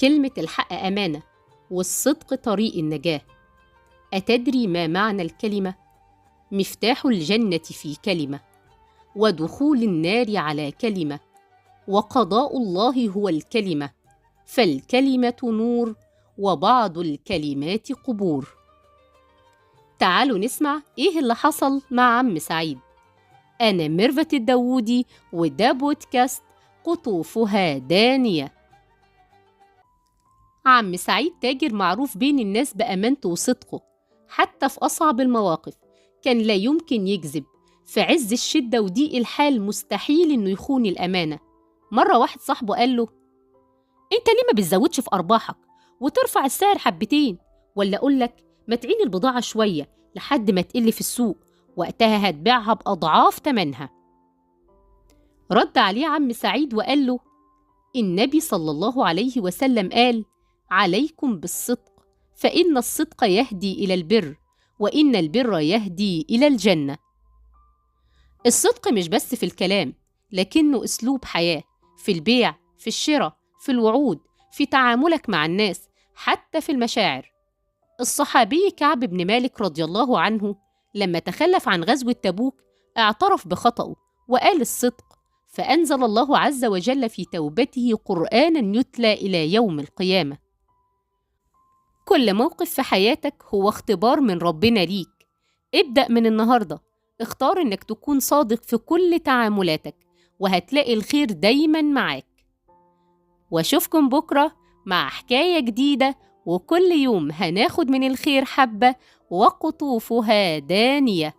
كلمة الحق أمانة، والصدق طريق النجاة. أتدري ما معنى الكلمة؟ مفتاح الجنة في كلمة، ودخول النار على كلمة، وقضاء الله هو الكلمة، فالكلمة نور، وبعض الكلمات قبور. تعالوا نسمع إيه اللي حصل مع عم سعيد. أنا ميرفت الداوودي، وده بودكاست قطوفها دانية. عم سعيد تاجر معروف بين الناس بأمانته وصدقه، حتى في أصعب المواقف كان لا يمكن يكذب. في عز الشدة وضيق الحال مستحيل إنه يخون الأمانة. مرة واحد صاحبه قال له: أنت ليه ما بتزودش في أرباحك وترفع السعر حبتين؟ ولا أقولك ما تعين البضاعة شوية لحد ما تقل في السوق، وقتها هتبيعها بأضعاف تمنها. رد عليه عم سعيد وقال له: النبي صلى الله عليه وسلم قال: عليكم بالصدق، فإن الصدق يهدي إلى البر، وإن البر يهدي إلى الجنة. الصدق مش بس في الكلام، لكنه أسلوب حياة، في البيع، في الشراء، في الوعود، في تعاملك مع الناس، حتى في المشاعر. الصحابي كعب بن مالك رضي الله عنه لما تخلف عن غزوة تبوك اعترف بخطأه وقال الصدق، فأنزل الله عز وجل في توبته قرآنا يتلى إلى يوم القيامة. كل موقف في حياتك هو اختبار من ربنا ليك. ابدأ من النهاردة، اختار إنك تكون صادق في كل تعاملاتك، وهتلاقي الخير دايما معاك. واشوفكم بكرة مع حكاية جديدة، وكل يوم هناخد من الخير حبة، وقطوفها دانية.